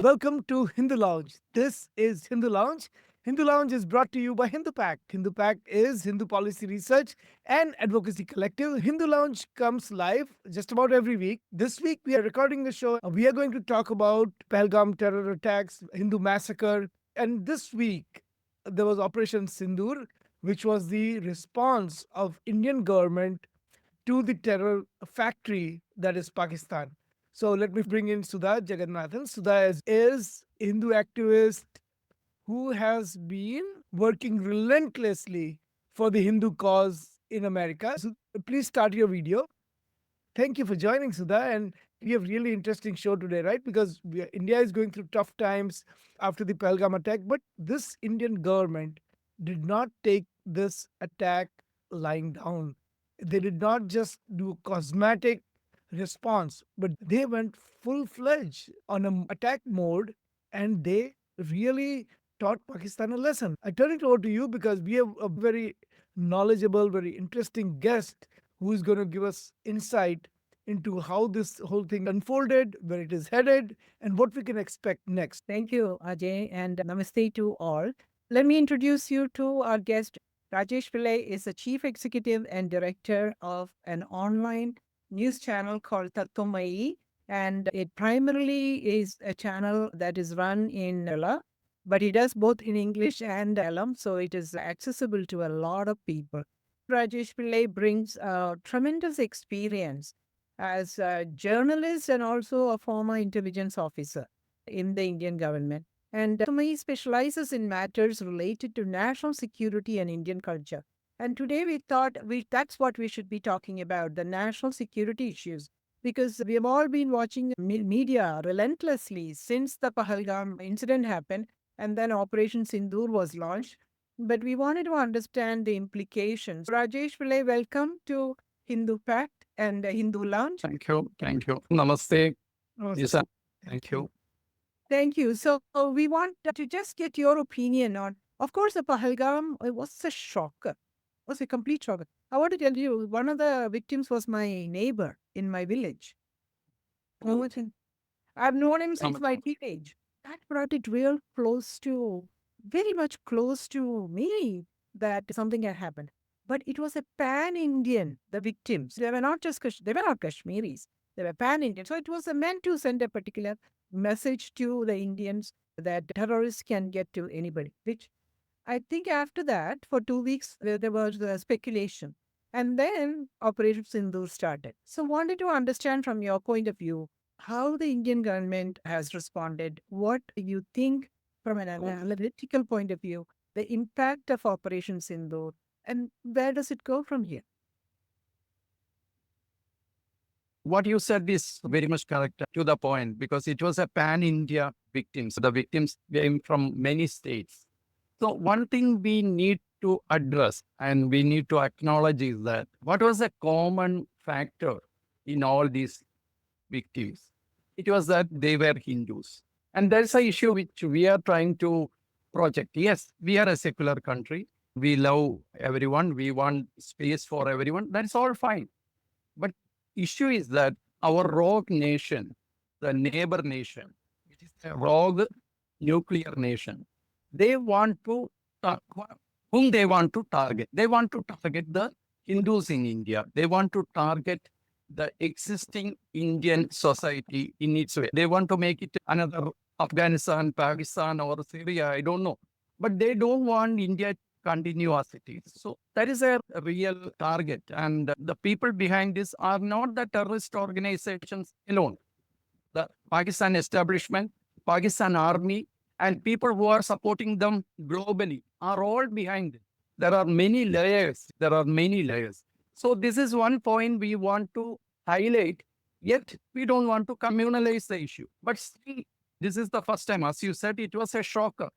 Welcome to Hindu Lounge. This is Hindu Lounge. Hindu Lounge is brought to you by HinduPACT. HinduPACT is Hindu Policy Research and Advocacy Collective. Hindu Lounge comes live just about every week. This week we are recording the show. We are going to talk about Pahalgam terror attacks, Hindu massacre, and this week there was Operation Sindoor, which was the response of Indian government to the terror factory that is Pakistan. So let me bring in Sudha Jagganathan. Sudha is Hindu activist who has been working relentlessly for the Hindu cause in America. So please start your video. Thank you for joining, Sudha. And we have really interesting show today, right? Because India is going through tough times after the Pahalgam attack, but this Indian government did not take this attack lying down. They did not just do cosmetic response, but they went full fledged on an attack mode, and they really taught Pakistan a lesson. I turn it over to you because we have a very knowledgeable, very interesting guest who is going to give us insight into how this whole thing unfolded, where it is headed, and what we can expect next. Thank you, Ajay, and namaste to all. Let me introduce you to our guest. Rajesh Pillai is the Chief Executive and Director of an online news channel called Tattvamai, and it primarily is a channel that is run in Kerala, but he does both in English and Malayalam, so it is accessible to a lot of people. Rajesh Pillai brings a tremendous experience as a journalist and also a former intelligence officer in the Indian government. And Tattvamai specializes in matters related to national security and Indian culture. And today we thought that's what we should be talking about, the national security issues. Because we have all been watching media relentlessly since the Pahalgam incident happened and then Operation Sindoor was launched. But we wanted to understand the implications. Rajesh Pillai, welcome to HinduPACT and Hindu Lounge. Thank you. Thank you. Namaste. Awesome. Yes, sir. Thank you. Thank you. So we want to just get your opinion on, of course, the Pahalgam it was a shocker. It was a complete shocker. I want to tell you, one of the victims was my neighbor in my village. I've known him since my teenage. That brought it real close to, very much close to me that something had happened. But it was a pan-Indian, the victims. They were not just, they were not Kashmiris. They were pan-Indian. So it was meant to send a particular message to the Indians that terrorists can get to anybody, which I think after that, for 2 weeks, there was speculation. And then Operation Sindoor started. So wanted to understand from your point of view, how the Indian government has responded, what you think from an analytical point of view, the impact of Operation Sindoor, and where does it go from here? What you said is very much correct to the point because it was a pan-India victims. The victims came from many states. So one thing we need to address and we need to acknowledge is that what was a common factor in all these victims? It was that they were Hindus. And that's an issue which we are trying to project. Yes, we are a secular country. We love everyone. We want space for everyone. That's all fine. But issue is that our rogue nation, the neighbor nation, it is a rogue nuclear nation. They want to, whom they want to target? They want to target the Hindus in India. They want to target the existing Indian society in its way. They want to make it another Afghanistan, Pakistan, or Syria. I don't know. But they don't want India to continue as it is. So that is a real target. And the people behind this are not the terrorist organizations alone. The Pakistan establishment, Pakistan army, and people who are supporting them globally are all behind it. There are many layers. There are many layers. So this is one point we want to highlight, yet we don't want to communalize the issue. But still, this is the first time, as you said, it was a shocker.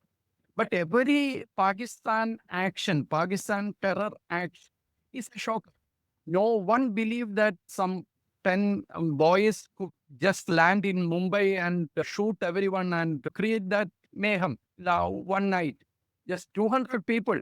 But every Pakistan action, Pakistan terror action is a shocker. No one believed that some 10 boys could just land in Mumbai and shoot everyone and create that mayhem one night. Just 200 people.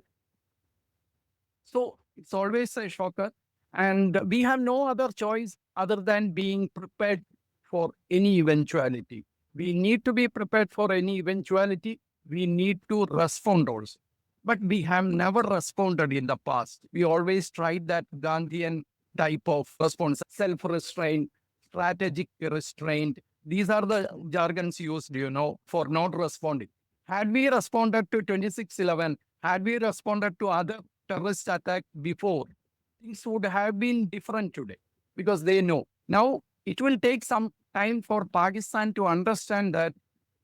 So it's always a shocker. And we have no other choice other than being prepared for any eventuality. We need to be prepared for any eventuality. We need to respond also. But we have never responded in the past. We always tried that Gandhian type of response, self-restraint, strategic restraint. These are the jargons used, for not responding. Had we responded to 26/11, had we responded to other terrorist attack before, things would have been different today because they know. Now, it will take some time for Pakistan to understand that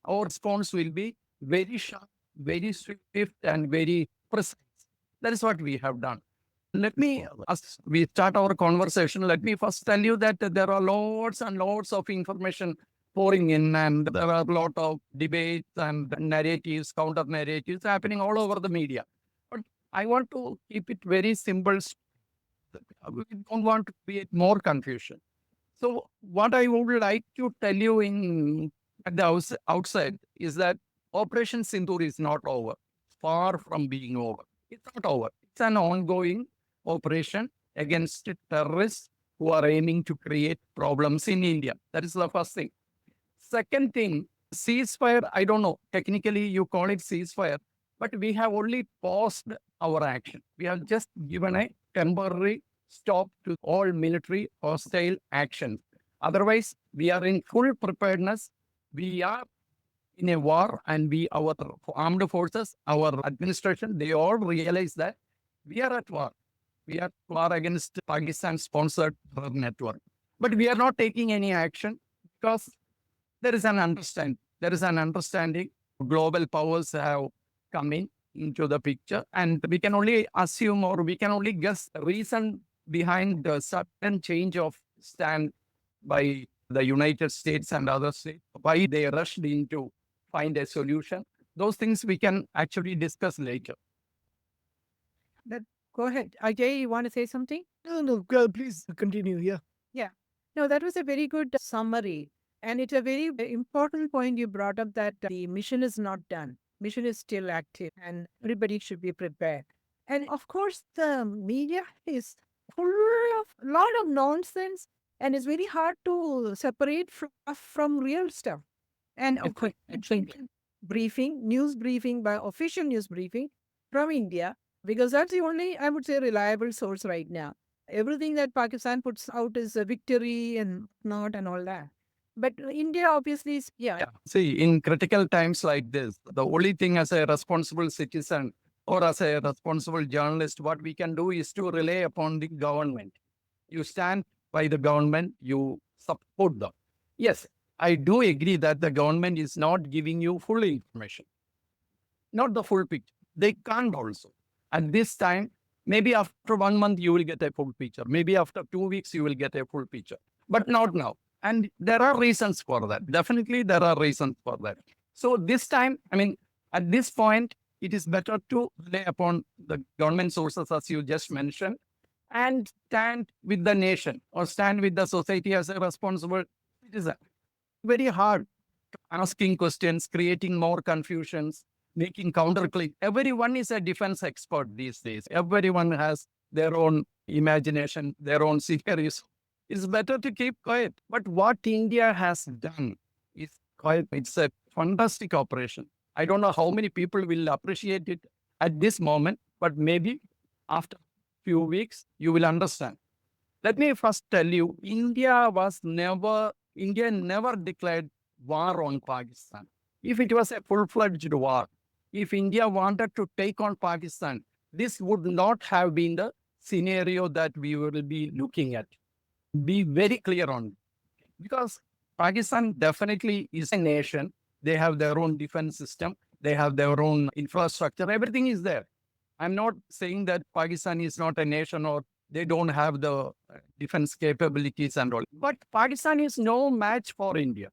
our response will be very sharp, very swift, and very precise. That is what we have done. Let me, as we start our conversation, let me first tell you that there are lots and lots of information pouring in, and there are a lot of debates and narratives, counter narratives happening all over the media. But I want to keep it very simple. We don't want to create more confusion. So, what I would like to tell you at the outset is that Operation Sindoor is not over, far from being over. It's not over. It's an ongoing operation against terrorists who are aiming to create problems in India. That is the first thing. Second thing, ceasefire, I don't know, technically you call it ceasefire, but we have only paused our action. We have just given a temporary stop to all military hostile actions. Otherwise, we are in full preparedness. We are in a war, and our armed forces, our administration, they all realize that we are at war. We are at war against Pakistan-sponsored terror network. But we are not taking any action because there is an understanding. There is an understanding. Global powers have come into the picture, and we can only assume or we can only guess the reason behind the sudden change of stand by the United States and other states, why they rushed in to find a solution. Those things we can actually discuss later. That, go ahead. Ajay, you want to say something? No, please continue. Yeah. Yeah. No, that was a very good summary. And it's a very important point you brought up that the mission is not done. Mission is still active and everybody should be prepared. And of course, the media is full of a lot of nonsense and it's very hard to separate from real stuff. And of course, news briefing by official news briefing from India, because that's the only, I would say, reliable source right now. Everything that Pakistan puts out is a victory and not and all that. But India obviously is, yeah. See, in critical times like this, the only thing as a responsible citizen or as a responsible journalist, what we can do is to rely upon the government. You stand by the government, you support them. Yes, I do agree that the government is not giving you full information, not the full picture. They can't also. At this time, maybe after 1 month, you will get a full picture. Maybe after 2 weeks, you will get a full picture, but not now. And there are reasons for that. Definitely, there are reasons for that. So this time, I mean, at this point, it is better to rely upon the government sources, as you just mentioned, and stand with the nation or stand with the society as a responsible citizen. Very hard asking questions, creating more confusions, making counterclaim. Everyone is a defense expert these days. Everyone has their own imagination, their own theories. It's better to keep quiet. But what India has done is quite, it's a fantastic operation. I don't know how many people will appreciate it at this moment, but maybe after a few weeks, you will understand. Let me first tell you, India never declared war on Pakistan. If it was a full-fledged war, if India wanted to take on Pakistan, this would not have been the scenario that we will be looking at. Be very clear on it. Because Pakistan definitely is a nation. They have their own defense system. They have their own infrastructure. Everything is there. I'm not saying that Pakistan is not a nation or they don't have the defense capabilities and all. But Pakistan is no match for India.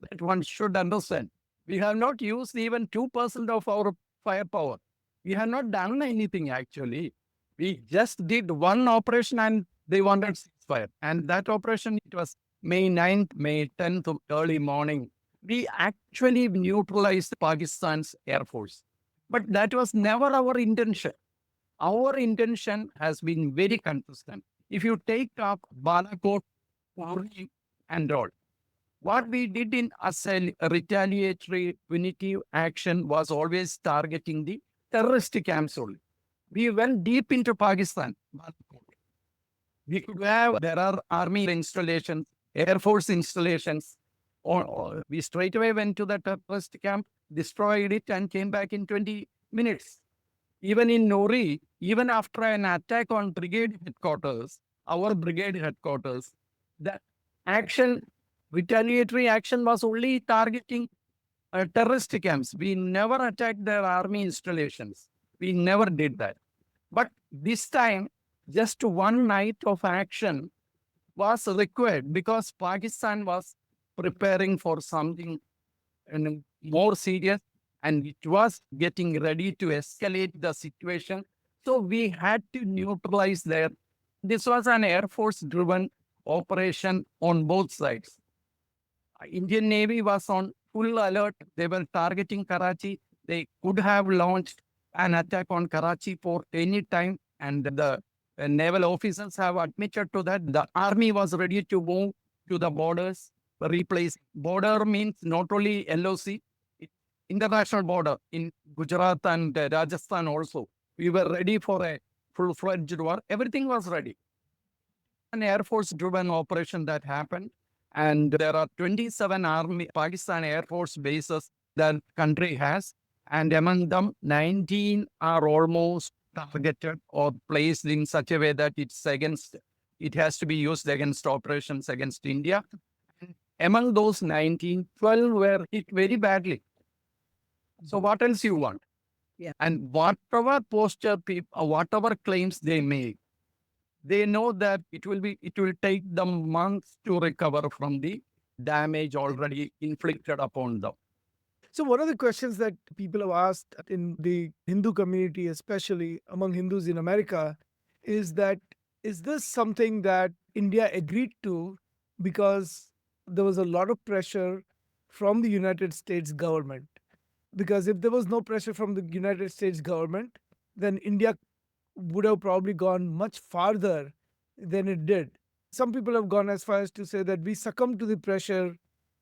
That one should understand. We have not used even 2% of our firepower. We have not done anything actually. We just did one operation and they wanted ceasefire. And that operation, it was May 9th, May 10th, early morning. We actually neutralized Pakistan's Air Force. But that was never our intention. Our intention has been very consistent. If you take up Balakot, Puri, and all, What we did in as a retaliatory punitive action was always targeting the terrorist camps only. We went deep into Pakistan. We could have, there are army installations, air force installations. Or we straight away went to the terrorist camp, destroyed it, and came back in 20 minutes. Even in Nori, even after an attack on brigade headquarters, our brigade headquarters, the action, retaliatory action was only targeting terrorist camps. We never attacked their army installations. We never did that. But this time, just one night of action was required because Pakistan was preparing for something more serious and it was getting ready to escalate the situation. So we had to neutralize there. This was an Air Force driven operation on both sides. Indian Navy was on full alert. They were targeting Karachi. They could have launched an attack on Karachi port any time. And the naval officers have admitted to that. The army was ready to move to the borders, replace. Border means not only LOC, international border in Gujarat and Rajasthan also. We were ready for a full-fledged war. Everything was ready. An Air Force-driven operation that happened. And there are 27 Army Pakistan Air Force bases that country has. And among them, 19 are almost targeted or placed in such a way that it has to be used against operations against India. And among those 19, 12 were hit very badly. So what else you want? Yeah. And whatever posture people, whatever claims they make, they know that it will take them months to recover from the damage already inflicted upon them. So, one of the questions that people have asked in the Hindu community, especially among Hindus in America, is that is this something that India agreed to because there was a lot of pressure from the United States government? Because if there was no pressure from the United States government, then India would have probably gone much farther than it did. Some people have gone as far as to say that we succumbed to the pressure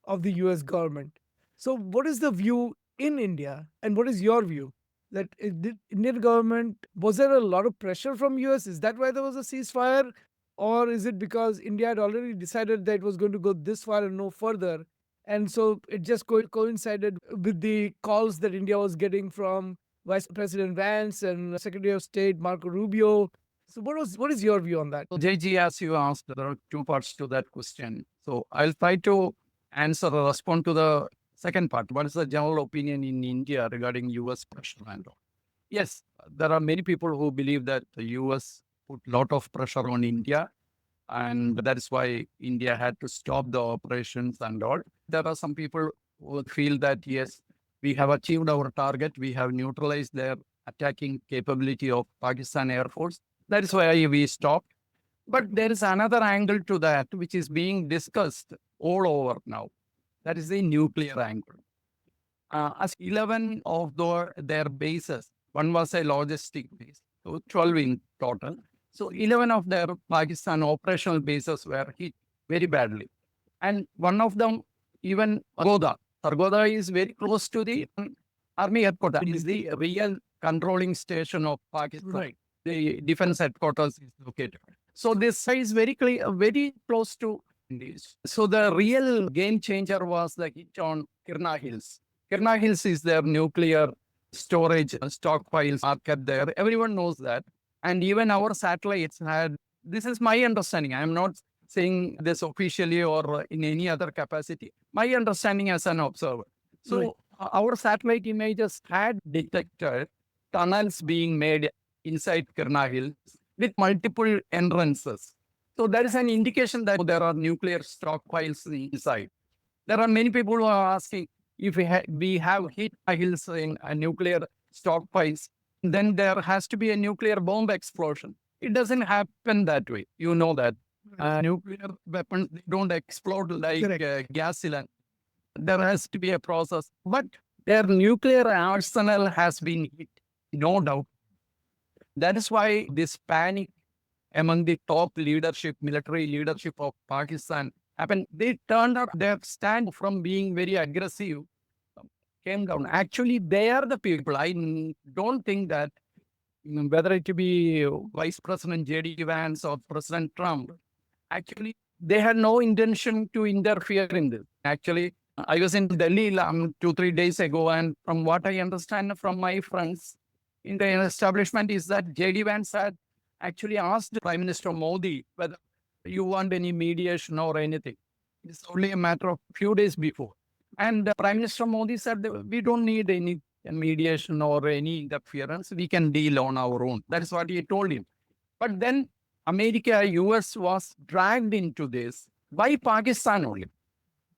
of the US government. So, what is the view in India, and what is your view? That did Indian government, was there a lot of pressure from US? Is that why there was a ceasefire, or is it because India had already decided that it was going to go this far and no further, and so it just coincided with the calls that India was getting from Vice President Vance and Secretary of State Marco Rubio? So, what is your view on that? So JG, as you asked, there are two parts to that question. So I'll try to answer or respond to the second part. What is the general opinion in India regarding US pressure and all? Yes, there are many people who believe that the US put a lot of pressure on India, and that is why India had to stop the operations and all. There are some people who feel that, yes, we have achieved our target. We have neutralized their attacking capability of Pakistan Air Force. That is why we stopped. But there is another angle to that, which is being discussed all over now. That is the nuclear angle. As 11 of their bases, one was a logistic base, so 12 in total. So 11 of their Pakistan operational bases were hit very badly. And one of them, even Sargodha is very close to the army headquarters. It is the real controlling station of Pakistan. Right. The defense headquarters is located. So this is very clear, very close to this. So the real game changer was the hit on Kirna Hills. Kirna Hills is their nuclear storage stockpiles are kept there. Everyone knows that. And even our satellites had, this is my understanding. I am not saying this officially or in any other capacity. My understanding as an observer. So Right. our satellite images had detected tunnels being made inside Kirna Hills with multiple entrances. So there is an indication that there are nuclear stockpiles inside. There are many people who are asking if we have hit hills in a nuclear stockpiles, then there has to be a nuclear bomb explosion. It doesn't happen that way. You know that. Nuclear weapons they don't explode like gas cylinder. There has to be a process. But their nuclear arsenal has been hit, no doubt. That is why this panic among the top leadership, military leadership of Pakistan happened. They turned up their stand from being very aggressive, came down. Actually, they are the people. Don't think that whether it be Vice President J.D. Vance or President Trump, actually, they had no intention to interfere in this. Actually, I was in Delhi 2, 3 days ago, and from what I understand from my friends in the establishment is that J.D. Vance had actually asked Prime Minister Modi whether you want any mediation or anything. It's only a matter of few days before. And Prime Minister Modi said that we don't need any mediation or any interference. We can deal on our own. That is what he told him. But then America, US was dragged into this by Pakistan only.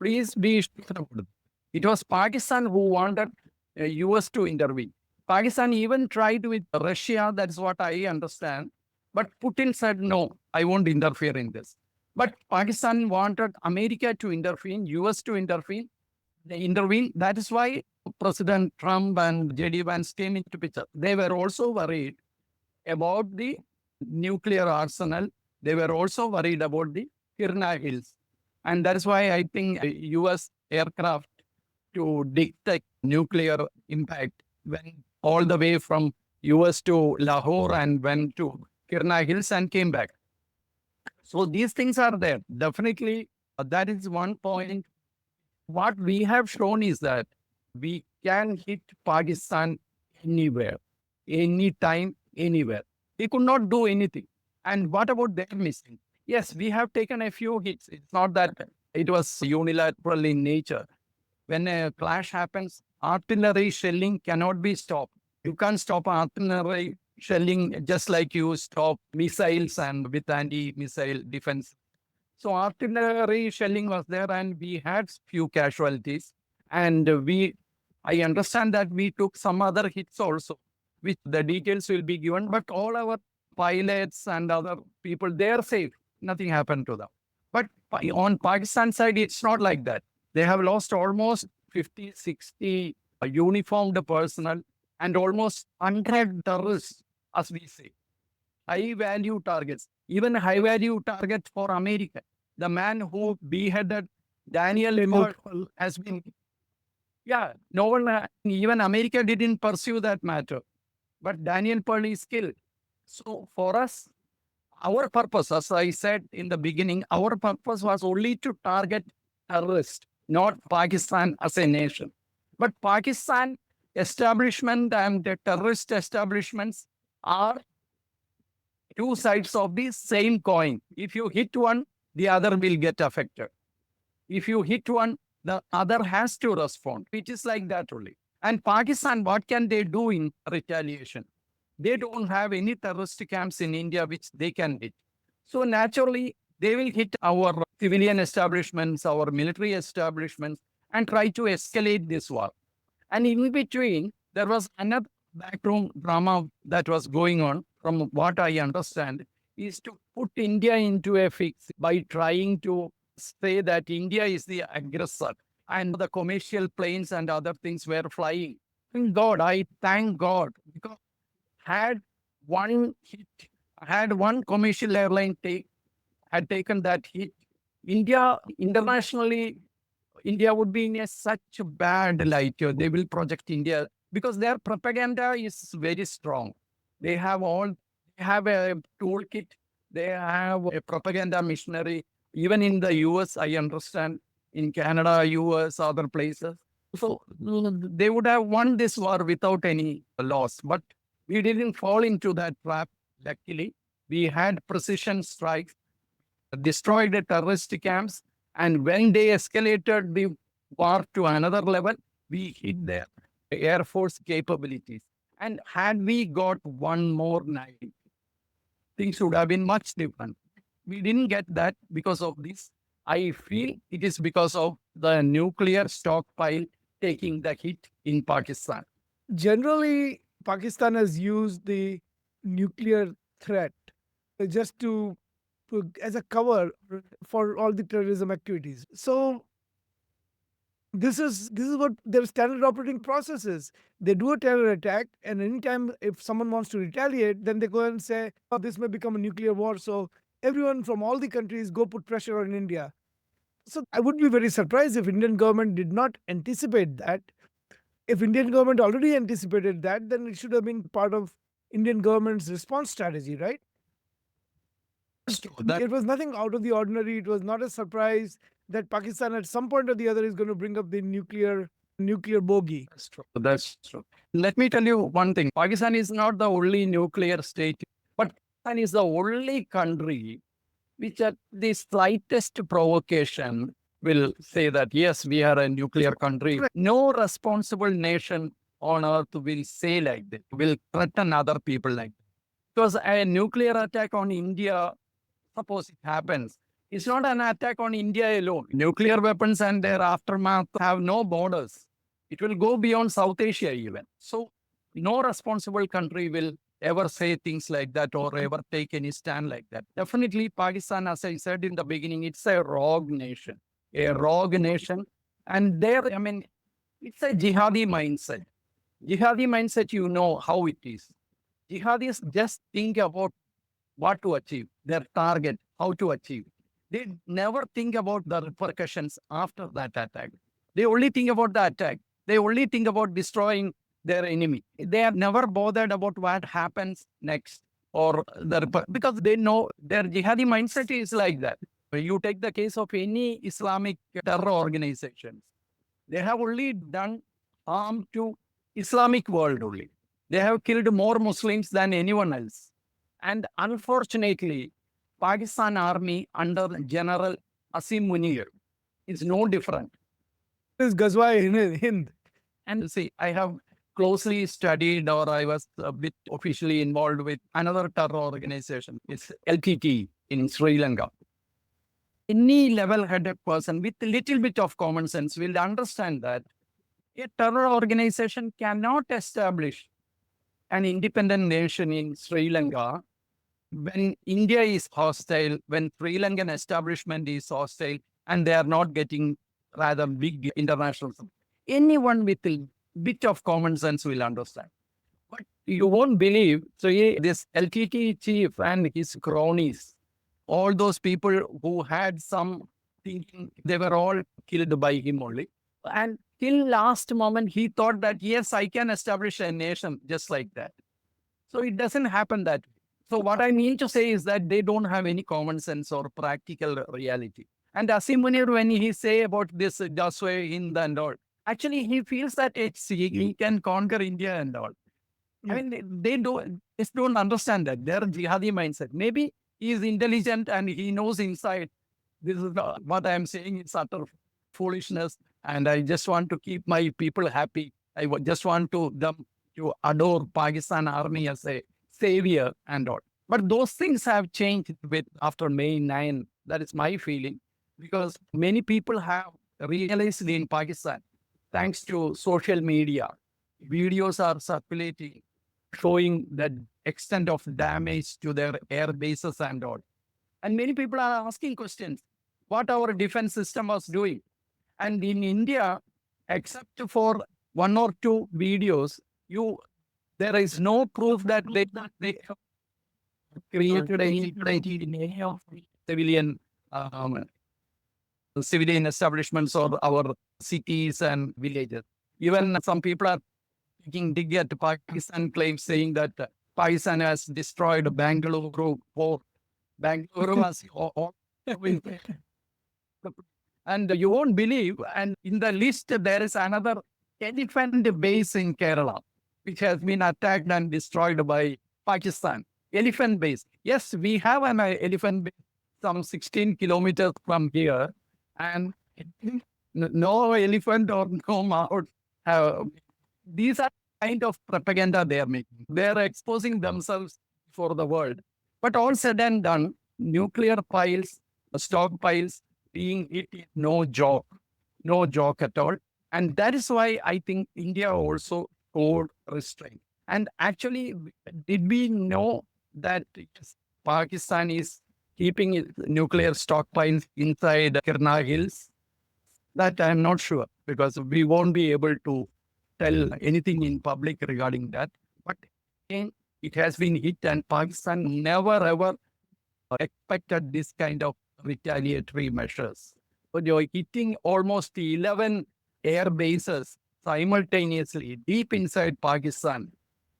Please be sure about it. It was Pakistan who wanted US to intervene. Pakistan even tried with Russia, that's what I understand. But Putin said, no, I won't interfere in this. But Pakistan wanted America to intervene, US to intervene. They intervened. That is why President Trump and J.D. Vance came into picture. They were also worried about the nuclear arsenal. They were also worried about the Kirna Hills. And that's why I think US aircraft to detect nuclear impact went all the way from US to Lahore and went to Kirna Hills and came back. So these things are there. Definitely, that is one point. What we have shown is that we can hit Pakistan anywhere, anytime, anywhere. We could not do anything. And what about their missing? Yes, we have taken a few hits. It's not that it was unilateral in nature. When a clash happens, artillery shelling cannot be stopped. You can't stop artillery shelling just like you stop missiles and with anti-missile defense. So artillery shelling was there and we had few casualties. And I understand that we took some other hits also, which the details will be given. But all our pilots and other people, they are safe. Nothing happened to them. But on Pakistan side, it's not like that. They have lost almost 50, 60 uniformed personnel and almost 100 terrorists, as we say. High value targets, even high value target for America. The man who beheaded Daniel Pearl has been, no one, even America didn't pursue that matter. But Daniel Pearl is killed. So for us, our purpose, as I said in the beginning, our purpose was only to target terrorists, not Pakistan as a nation. But Pakistan establishment and the terrorist establishments are two sides of the same coin. If you hit one, the other will get affected. If you hit one, the other has to respond. It is like that only. And Pakistan, what can they do in retaliation? They don't have any terrorist camps in India which they can hit. So naturally, they will hit our civilian establishments, our military establishments, and try to escalate this war. And in between, there was another backroom drama that was going on, from what I understand, is to put India into a fix by trying to say that India is the aggressor and the commercial planes and other things were flying. I thank God, because had one hit, had one commercial airline had taken that hit, India internationally, India would be in such a bad light. They will project India because their propaganda is very strong. They have a toolkit. They have a propaganda missionary. Even in the US, I understand, in Canada, US, other places. So they would have won this war without any loss. But we didn't fall into that trap, luckily. We had precision strikes, destroyed the terrorist camps, and when they escalated the war to another level, we hit their Air Force capabilities. And had we got one more night, things would have been much different. We didn't get that because of this. I feel it is because of the nuclear stockpile taking the hit in Pakistan. Generally, Pakistan has used the nuclear threat just as a cover for all the terrorism activities. So this is what their standard operating process is. They do a terror attack, and anytime if someone wants to retaliate, then they go and say, "Oh, this may become a nuclear war." So everyone from all the countries go put pressure on India. So I would be very surprised if Indian government did not anticipate that. If Indian government already anticipated that, then it should have been part of Indian government's response strategy, right? That's true. That, It was nothing out of the ordinary. It was not a surprise that Pakistan at some point or the other is going to bring up the nuclear bogey. that's true. That's true. Let me tell you one thing. Pakistan is not the only nuclear state, but Pakistan is the only country which at the slightest provocation will say that, yes, we are a nuclear country. No responsible nation on earth will say like that, will threaten other people like that. Because a nuclear attack on India, suppose it happens, it's not an attack on India alone. Nuclear weapons and their aftermath have no borders. It will go beyond South Asia even. So no responsible country will ever say things like that or ever take any stand like that. Definitely Pakistan, as I said in the beginning, it's a rogue nation. A rogue nation. And there, I mean, it's a jihadi mindset. Jihadi mindset, you know how it is. Jihadis just think about what to achieve, their target, how to achieve. They never think about the repercussions after that attack. They only think about the attack. They only think about destroying their enemy. They are never bothered about what happens next or because they know their jihadi mindset is like that. You take the case of any Islamic terror organizations. They have only done harm to Islamic world only. They have killed more Muslims than anyone else. And unfortunately, Pakistan army under General Asim Munir is no different. This is Ghazwa Hind. And see, I have closely studied or I was a bit officially involved with another terror organization. It's LTT in Sri Lanka. Any level-headed person with a little bit of common sense will understand that a terror organization cannot establish an independent nation in Sri Lanka when India is hostile, when Sri Lankan establishment is hostile, and they are not getting rather big international support. Anyone with a bit of common sense will understand. But you won't believe, so this LTT chief and his cronies, all those people who had some thinking, they were all killed by him only. And till last moment, he thought that, yes, I can establish a nation just like that. So it doesn't happen that way. So what I mean to say is that they don't have any common sense or practical reality. And Asim Munir, when he say about this Dasway Hind and all, actually he feels that he can conquer India and all. I mean, they just don't understand that. Their jihadi mindset. Maybe he is intelligent and he knows inside this is what I am saying is utter foolishness. And I just want to keep my people happy. I just want them to adore Pakistan army as a savior and all. But those things have changed after May 9. That is my feeling. Because many people have realized in Pakistan, thanks to social media, videos are circulating, showing the extent of damage to their air bases and all. And many people are asking questions, what our defense system was doing. And in India, except for one or two videos, there is no proof that they have created any of civilian establishments or our cities and villages. Even some people are taking dig at Pakistan claims saying that Pakistan has destroyed Bangalore port. Bangalore was and you won't believe, and in the list there is another elephant base in Kerala, which has been attacked and destroyed by Pakistan. Elephant base. Yes, we have an elephant base some 16 kilometers from here, and no elephant or no mouse. These are kind of propaganda they are making. They are exposing themselves for the world. But all said and done, nuclear piles, stockpiles being hit is no joke at all. And that is why I think India also showed restraint. And actually, did we know that Pakistan is keeping its nuclear stockpiles inside Kirna Hills? That I'm not sure, because we won't be able to tell anything in public regarding that. But again, it has been hit, and Pakistan never ever expected this kind of retaliatory measures. you're hitting almost 11 air bases simultaneously deep inside Pakistan.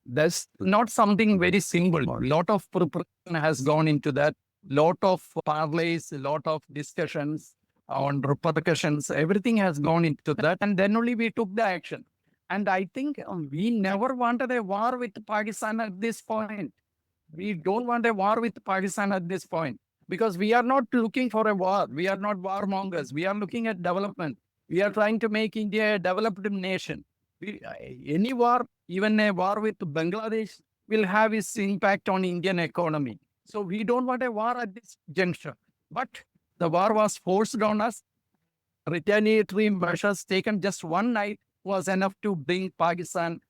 That's not something very simple. A lot of preparation has gone into that. Lot of parlays, a lot of discussions on repercussions. Everything has gone into that, and then only we took the action. And I think we never wanted a war with Pakistan at this point. We don't want a war with Pakistan at this point because we are not looking for a war. We are not warmongers. We are looking at development. We are trying to make India a developed nation. Any war, even a war with Bangladesh, will have its impact on Indian economy. So we don't want a war at this juncture. But the war was forced on us. Retaliatory measures taken just one night was enough to bring Pakistan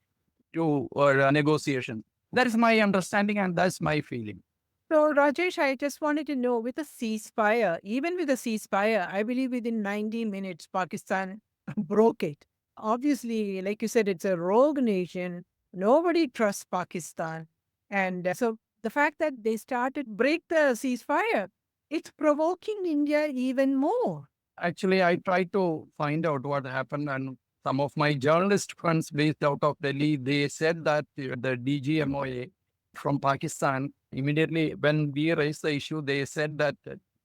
to negotiation. That is my understanding and that's my feeling. So, Rajesh, I just wanted to know with a ceasefire, even with a ceasefire, I believe within 90 minutes, Pakistan broke it. Obviously, like you said, it's a rogue nation. Nobody trusts Pakistan. And so the fact that they started break the ceasefire, it's provoking India even more. Actually, I tried to find out what happened, and some of my journalist friends based out of Delhi, they said that the DGMOA from Pakistan, immediately when we raised the issue, they said that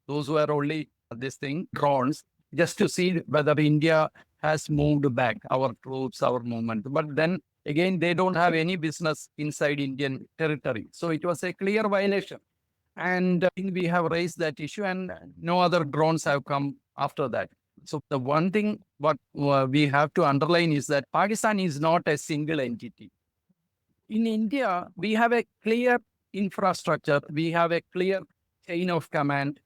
those were only this thing, drones, just to see whether India has moved back our troops, our movement. But then again, they don't have any business inside Indian territory. So it was a clear violation. And I think we have raised that issue, and no other drones have come after that. So the one thing what we have to underline is that Pakistan is not a single entity. In India, we have a clear infrastructure. We have a clear chain of command.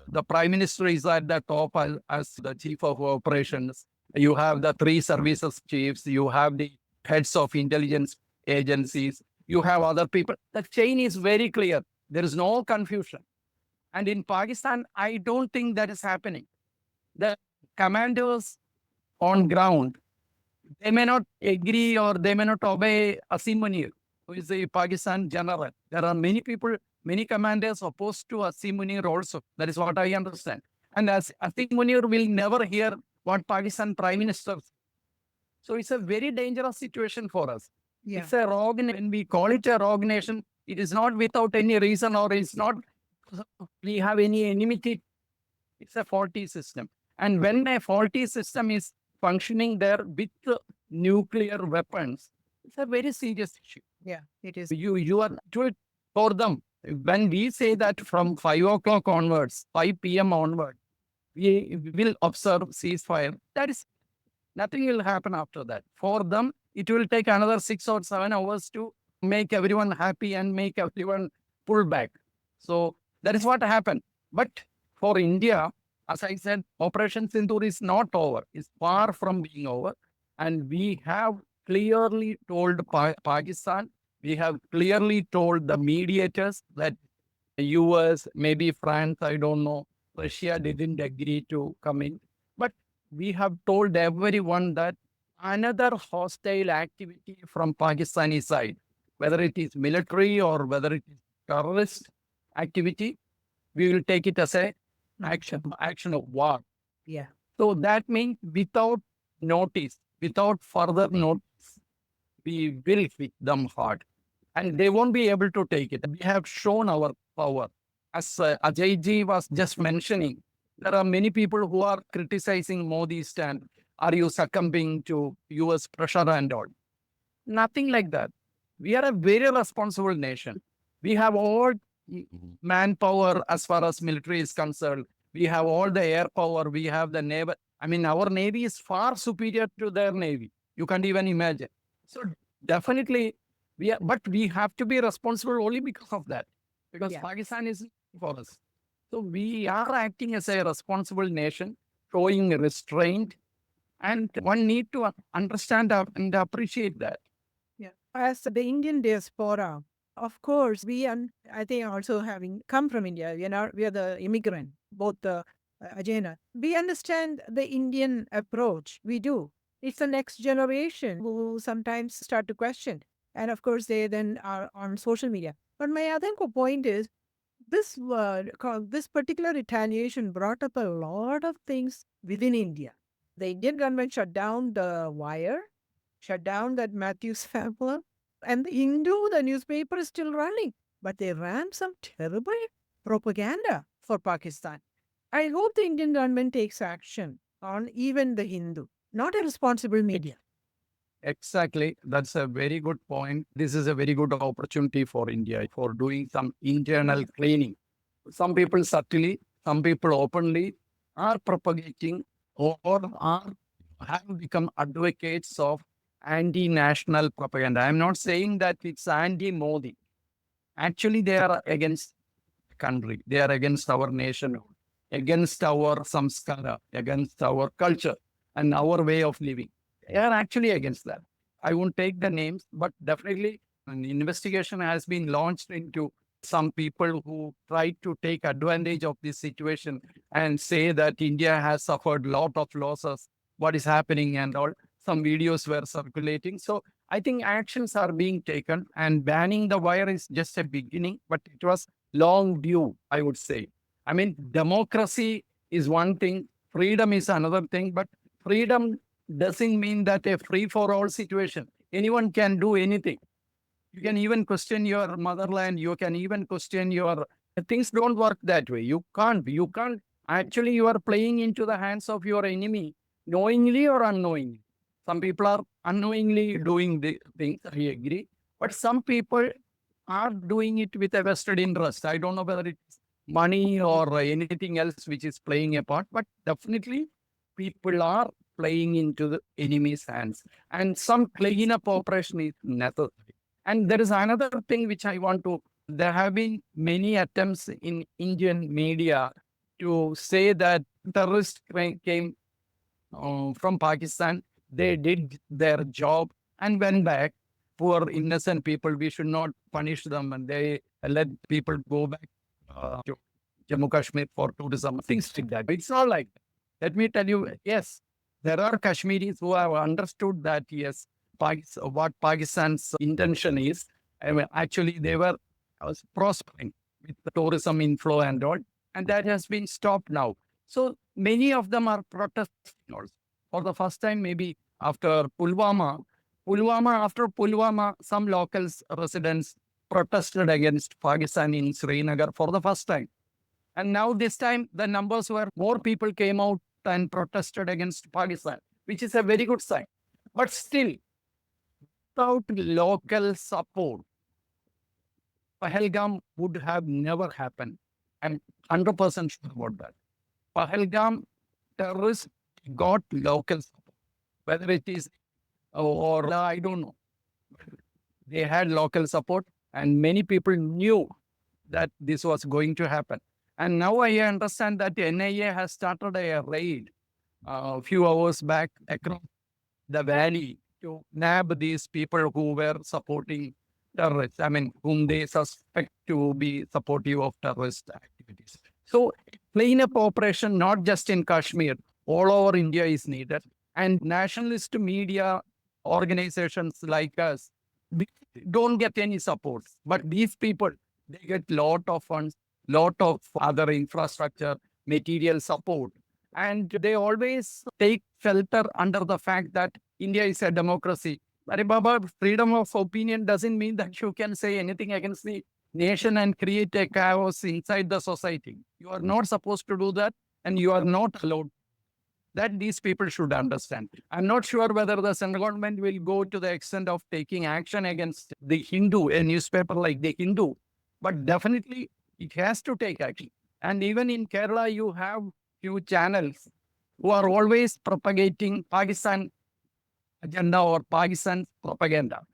The prime minister is at the top as the chief of operations. You have the three services chiefs. You have the heads of intelligence agencies. You have other people. The chain is very clear. There is no confusion. And in Pakistan, I don't think that is happening. The commanders on ground, they may not agree or they may not obey Asim Munir, who is the Pakistan general. There are many people, many commanders opposed to Asim Munir also. That is what I understand. And as Asim Munir will never hear what Pakistan Prime Minister. So it's a very dangerous situation for us. Yeah. It's a rogue, when we call it a rogue nation, it is not without any reason or it's not we have any enmity. It's a faulty system. And when a faulty system is functioning there with nuclear weapons, it's a very serious issue. Yeah, it is. You are to it for them. When we say that from 5 o'clock onwards, 5 p.m. onward, we will observe ceasefire. That is, nothing will happen after that. For them, it will take another 6 or 7 hours to make everyone happy and make everyone pull back. So that is what happened. But for India, as I said, Operation Sindoor is not over. It's far from being over. And we have clearly told Pakistan, we have clearly told the mediators that the US, maybe France, I don't know, Russia didn't agree to come in. But we have told everyone that another hostile activity from Pakistani side, whether it is military or whether it is terrorist activity, we will take it as a action of war. Yeah. So that means without notice, without further notice, we will hit them hard. And they won't be able to take it. We have shown our power. As Ajay ji was just mentioning, there are many people who are criticizing Modi's stand. Are you succumbing to US pressure and all? Nothing like that. We are a very responsible nation. We have all manpower as far as military is concerned. We have all the air power. We have the navy. I mean, our navy is far superior to their navy. You can't even imagine. So definitely, but we have to be responsible only because of that. Because Yeah. Pakistan is for us. So we are acting as a responsible nation, showing restraint, and one need to understand and appreciate that. Yeah. As the Indian diaspora, of course, I think also having come from India, we are the immigrant, both the Ajay and I. We understand the Indian approach. We do. It's the next generation who sometimes start to question. And of course, they then are on social media. But my other point is, This particular retaliation brought up a lot of things within India. The Indian government shut down the Wire, shut down that Matthews family, and the Hindu, the newspaper, is still running. But they ran some terrible propaganda for Pakistan. I hope the Indian government takes action on even the Hindu, not a responsible media. Exactly. That's a very good point. This is a very good opportunity for India for doing some internal cleaning. Some people subtly, some people openly are propagating or are have become advocates of anti-national propaganda. I'm not saying that it's anti-Modi. Actually, they are against the country. They are against our nation, against our samskara, against our culture and our way of living. They are actually against that. I won't take the names, but definitely an investigation has been launched into some people who try to take advantage of this situation and say that India has suffered lot of losses, what is happening and all. Some videos were circulating. So I think actions are being taken, and banning the wire is just a beginning, but it was long due, I would say. I mean, democracy is one thing, freedom is another thing, but freedom doesn't mean that a free for all situation. Anyone can do anything. You can even question your motherland. You can even question your things don't work that way. You can't actually, you are playing into the hands of your enemy, knowingly or unknowingly. Some people are unknowingly doing the things, I agree. But some people are doing it with a vested interest. I don't know whether it's money or anything else which is playing a part, but definitely people are playing into the enemy's hands. And some cleanup operation is necessary. And there is another thing which I want to, there have been many attempts in Indian media to say that terrorists came from Pakistan. They did their job and went back. Poor innocent people, we should not punish them, and they let people go back to Jammu Kashmir for tourism, things like that. It's not like that. Let me tell you, yes, there are Kashmiris who have understood that, yes, what Pakistan's intention is. I mean, actually, they were prospering with the tourism inflow and all, and that has been stopped now. So many of them are protesting also. For the first time, maybe after Pulwama, after Pulwama, some locals, residents protested against Pakistan in Srinagar for the first time. And now this time, the numbers were more people came out and protested against Pakistan, which is a very good sign. But still, without local support, Pahalgam would have never happened. I'm 100% sure about that. Pahalgam terrorists got local support, whether it is or I don't know. They had local support, and many people knew that this was going to happen. And now I understand that the NIA has started a raid a few hours back across the valley to nab these people who were supporting terrorists, I mean, whom they suspect to be supportive of terrorist activities. So, cleanup operation, not just in Kashmir, all over India is needed. And nationalist media organizations like us we don't get any support. But these people, they get lot of funds, lot of other infrastructure, material support. And they always take shelter under the fact that India is a democracy. But Baba, freedom of opinion doesn't mean that you can say anything against the nation and create a chaos inside the society. You are not supposed to do that, and you are not allowed. That these people should understand. I'm not sure whether the central government will go to the extent of taking action against the Hindu, a newspaper like the Hindu, but definitely it has to take action. And even in Kerala, you have few channels who are always propagating Pakistan agenda or Pakistan propaganda.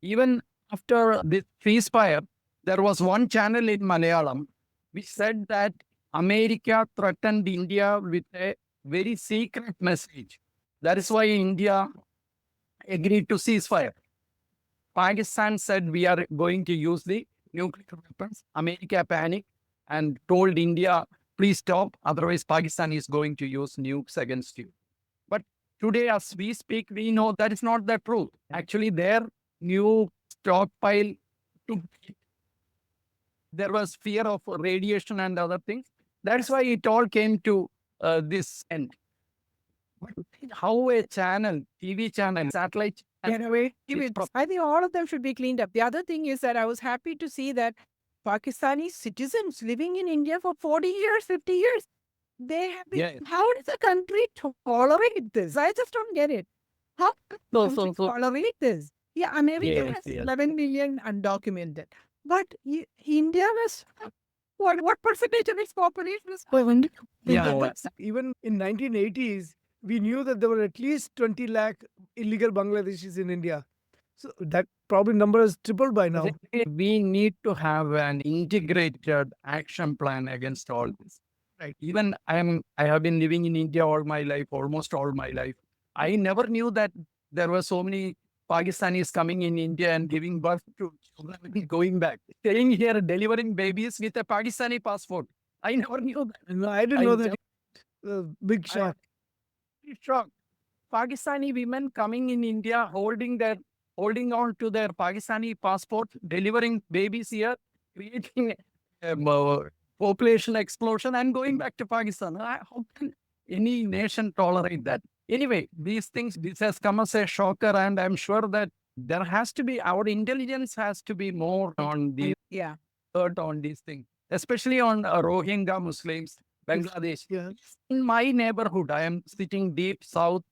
Even after this ceasefire, there was one channel in Malayalam which said that America threatened India with a very secret message. That is why India agreed to ceasefire. Pakistan said we are going to use the nuclear weapons. America panicked and told India, please stop, otherwise Pakistan is going to use nukes against you. But today, as we speak, we know that is not the truth. Actually, their new stockpile took there was fear of radiation and other things. That's why it all came to this end. But how a channel, TV channel, satellite Get away. is I think all of them should be cleaned up. The other thing is that I was happy to see that Pakistani citizens living in India for 40 years, 50 years, they have been. Yeah. How does a country tolerate this? I just don't get it. How can a country tolerate this? Yeah, America has 11 million undocumented. But India was, what percentage of its population is? Yeah. Even in 1980s, we knew that there were at least 20 lakh illegal Bangladeshis in India. So that probably number has tripled by now. We need to have an integrated action plan against all this. Right. Even I have been living in India all my life, almost all my life. I never knew that there were so many Pakistanis coming in India and giving birth to children, going back, staying here, delivering babies with a Pakistani passport. I never knew that. No, I didn't know that. Big shock. Shocked. Pakistani women coming in India, holding on to their Pakistani passport, delivering babies here, creating a population explosion and going back to Pakistan. How can any nation tolerate that? Anyway, this has come as a shocker, and I'm sure that there has to be, our intelligence has to be more on the alert on these things, especially on Rohingya Muslims, Bangladesh. Yeah. In my neighborhood, I am sitting deep south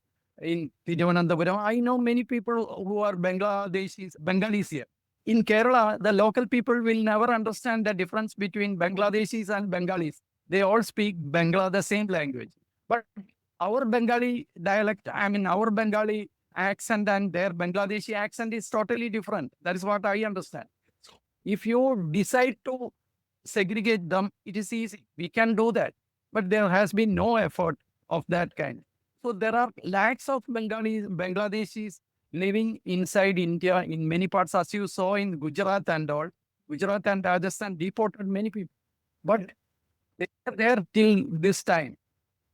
in Thiruvananthapuram. I know many people who are Bengalis here. In Kerala, the local people will never understand the difference between Bangladeshis and Bengalis. They all speak Bangla, the same language. But our Bengali dialect, our Bengali accent and their Bangladeshi accent is totally different. That is what I understand. So if you decide to segregate them, it is easy. We can do that. But there has been no effort of that kind. So there are lakhs of Bangladeshis living inside India in many parts, as you saw in Gujarat and all. Gujarat and Rajasthan deported many people. But they are there till this time.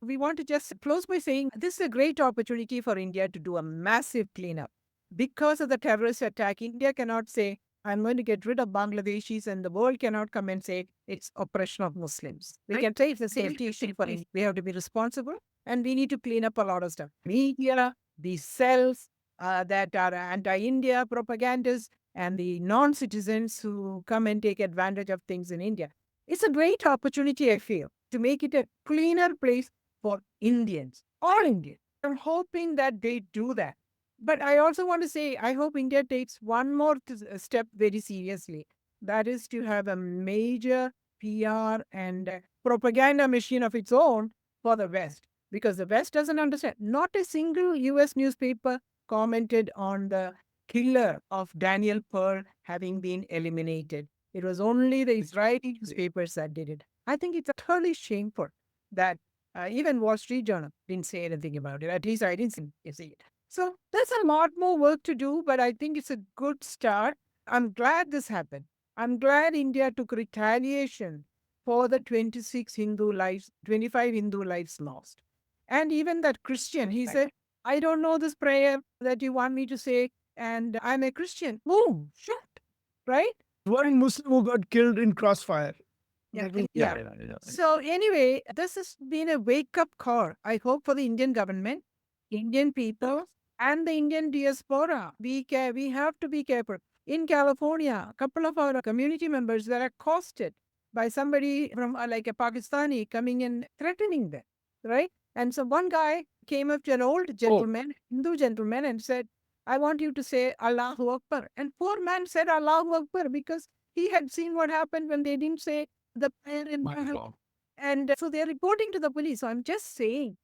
We want to just close by saying this is a great opportunity for India to do a massive cleanup. Because of the terrorist attack, India cannot say, I'm going to get rid of Bangladeshis, and the world cannot come and say it's oppression of Muslims. We can say it's a safety issue for India. We have to be responsible, and we need to clean up a lot of stuff. Media, these cells that are anti-India propagandists, and the non-citizens who come and take advantage of things in India. It's a great opportunity, I feel, to make it a cleaner place for Indians, all Indians. I'm hoping that they do that. But I also want to say, I hope India takes one more step very seriously. That is to have a major PR and propaganda machine of its own for the West. Because the West doesn't understand. Not a single US newspaper commented on the killer of Daniel Pearl having been eliminated. It was only the Israeli newspapers that did it. I think it's utterly shameful that even Wall Street Journal didn't say anything about it. At least I didn't see it. So there's a lot more work to do, but I think it's a good start. I'm glad this happened. I'm glad India took retaliation for the 25 Hindu lives lost. And even that Christian, he said, I don't know this prayer that you want me to say, and I'm a Christian. Boom, shut, right? One Muslim who got killed in crossfire. Yeah. So anyway, this has been a wake-up call, I hope, for the Indian government, Indian people, and the Indian diaspora. We have to be careful. In California, a couple of our community members were accosted by somebody from like a Pakistani coming and threatening them, right? And so one guy came up to an old gentleman, Hindu gentleman, and said, I want you to say Allahu Akbar. And poor man said Allahu Akbar because he had seen what happened when they didn't say the prayer in Pahalgam. And so they're reporting to the police. So I'm just saying,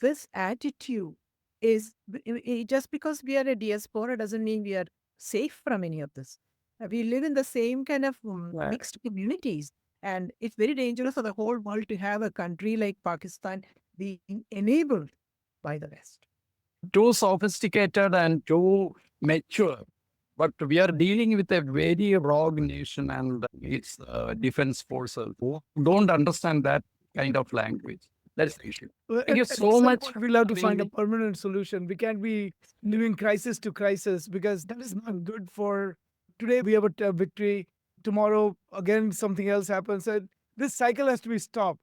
this attitude is just because we are a diaspora doesn't mean we are safe from any of this. We live in the same kind of mixed communities. And it's very dangerous for the whole world to have a country like Pakistan being enabled by the West. Too sophisticated and too mature. But we are dealing with a very rogue nation and its defense forces who don't understand that kind of language. That's the issue. Thank you so much. We'll have to find a permanent solution. We can't be living crisis to crisis because that is not good for today. We have a victory. tomorrow again something else happens. So this cycle has to be stopped.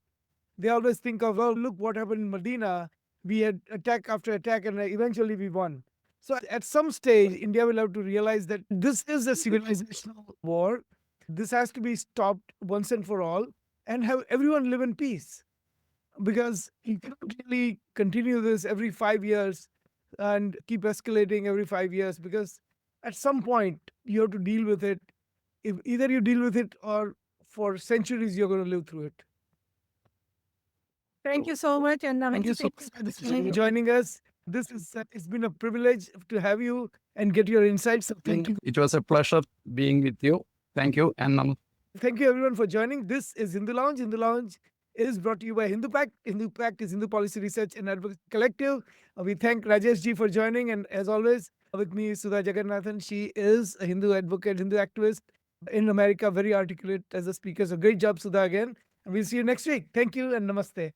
They always think of, oh, look what happened in Medina. We had attack after attack and eventually we won. So at some stage, India will have to realize that this is a civilizational war. This has to be stopped once and for all and have everyone live in peace. Because you cannot really continue this every 5 years and keep escalating every 5 years, because at some point you have to deal with it. If either you deal with it or for centuries you're going to live through it. Thank you so much. And Thank you so much for joining us. This is it's been a privilege to have you and get your insights. So thank you. It was a pleasure being with you. Thank you. And Thank you everyone for joining. This is Hindu Lounge. Hindu Lounge is brought to you by HinduPACT. HinduPACT is Hindu Policy Research and Advocacy Collective. We thank Rajesh ji for joining, and as always, with me is Sudha Jagganathan. She is a Hindu advocate, Hindu activist in America, very articulate as a speaker. So great job, Sudha, again. And we'll see you next week. Thank you and namaste.